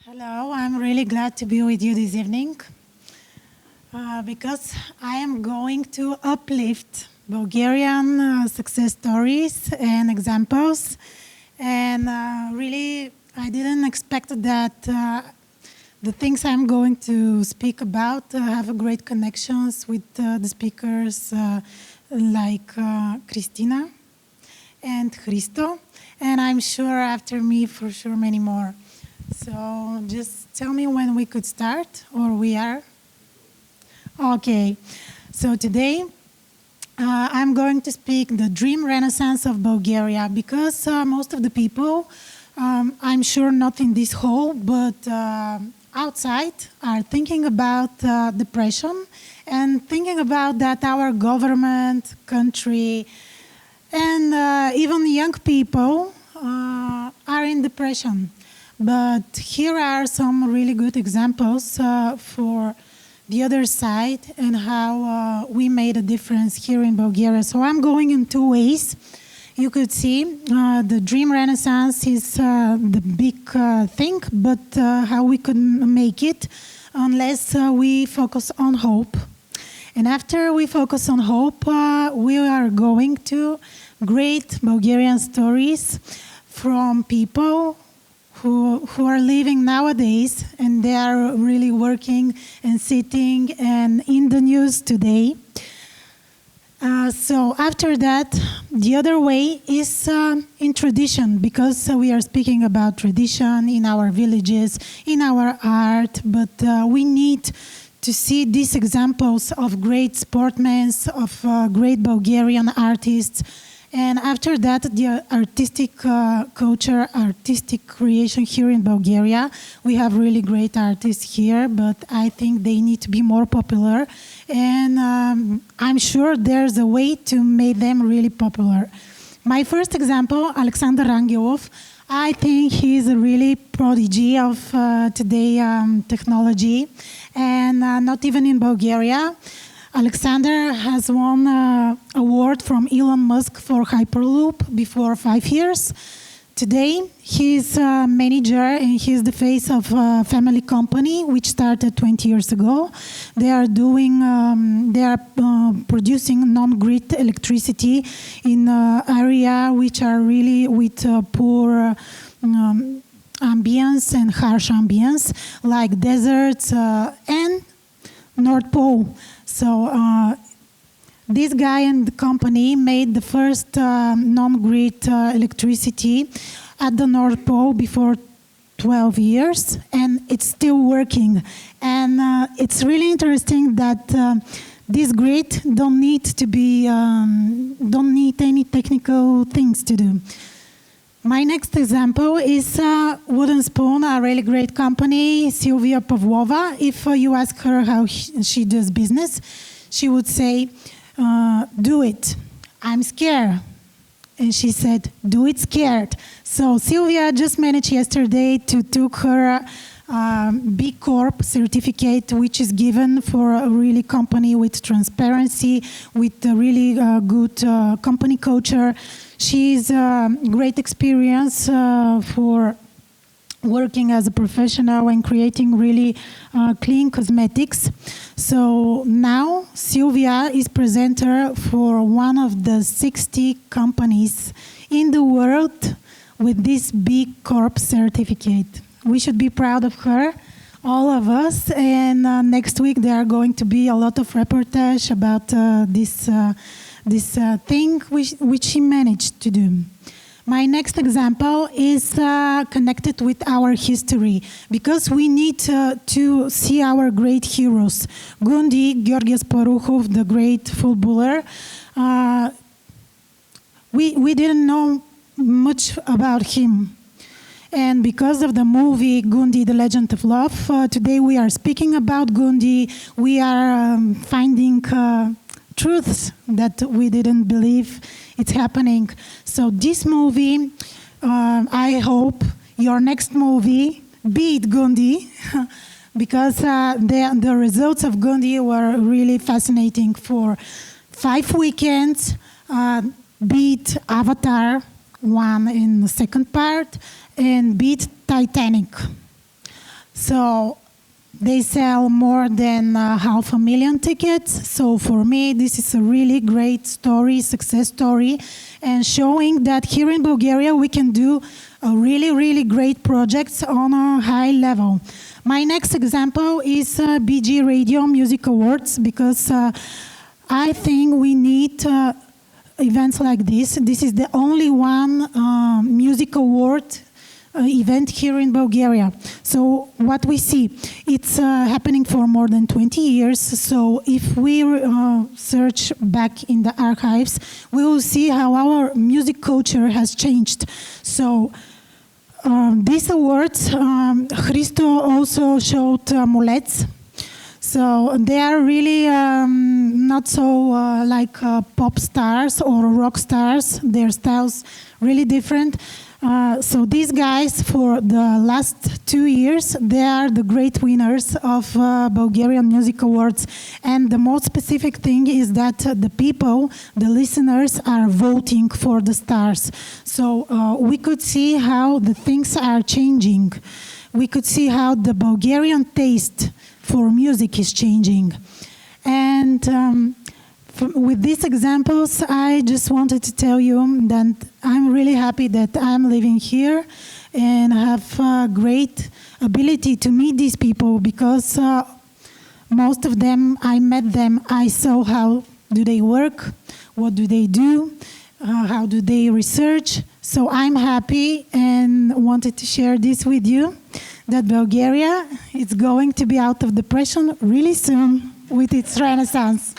Hello, I'm really glad to be with you this evening because I am going to uplift Bulgarian success stories and examples. And really, I didn't expect that the things I'm going to speak about have a great connections with the speakers like Christina and Christo. And I'm sure after me, for sure, many more. So just tell me when we could start, or we are. Okay, so today I'm going to speak the dream renaissance of Bulgaria because most of the people, I'm sure not in this hall, but outside are thinking about depression and thinking about that our government, country, and even young people are in depression. But here are some really good examples for the other side and how we made a difference here in Bulgaria. So I'm going in two ways. You could see the dream renaissance is the big thing, but how we could make it unless we focus on hope. And after we focus on hope, we are going to great Bulgarian stories from people who are living nowadays, and they are really working and sitting and in the news today. So after that, the other way is in tradition, because we are speaking about tradition in our villages, in our art, but we need to see these examples of great sportsmen, of great Bulgarian artists. And after that, the artistic culture, artistic creation here in Bulgaria. We have really great artists here, but I think they need to be more popular. And I'm sure there's a way to make them really popular. My first example, Alexander Angelov. I think he's a really prodigy of today technology, and not even in Bulgaria. Alexander has won an award from Elon Musk for Hyperloop before 5 years. Today, he's a manager and he's the face of a family company which started 20 years ago. They are producing non-grid electricity in area which are really with poor ambience and harsh ambience, like deserts and North Pole. So this guy and the company made the first non-grid electricity at the North Pole before 12 years, and it's still working. And it's really interesting that this grid don't need any technical things to do. My next example is Wooden Spoon, a really great company, Sylvia Pavlova. If you ask her how she does business, she would say, do it. I'm scared. And she said, do it scared. So Sylvia just managed yesterday to took her B Corp certificate, which is given for a really company with transparency, with a really good company culture. She's a great experience for working as a professional and creating really clean cosmetics. So now Sylvia is presenter for one of the 60 companies in the world with this B Corp certificate. We should be proud of her, all of us, and next week there are going to be a lot of reportage about this thing which she managed to do. My next example is connected with our history, because we need to see our great heroes. Gundi, Georgios Parukhov, the great footballer. We didn't know much about him. And because of the movie Gundi, The Legend of Love, today we are speaking about Gundi. We are finding truths that we didn't believe it's happening. So this movie, I hope your next movie beat Gundi, because the results of Gundi were really fascinating. For 5 weekends, beat Avatar, one in the second part, and beat Titanic. So they sell more than 500,000 tickets. So for me, this is a really great story, success story, and showing that here in Bulgaria we can do a really, really great projects on a high level. My next example is BG Radio Music Awards, because I think we need events like this. This is the only one music award event here in Bulgaria. So what we see, it's happening for more than 20 years. So if we search back in the archives, we will see how our music culture has changed. So these awards, Christo also showed Mulets. So they are really not so like pop stars or rock stars. Their styles really different. So these guys, for the last 2 years, they are the great winners of Bulgarian Music Awards. And the most specific thing is that the people, the listeners, are voting for the stars. So we could see how the things are changing. We could see how the Bulgarian taste for music is changing. And with these examples, I just wanted to tell you that I'm really happy that I'm living here and have a great ability to meet these people, because most of them, I met them, I saw how do they work, what do they do, how do they research. So I'm happy and wanted to share this with you, that Bulgaria is going to be out of depression really soon with its renaissance.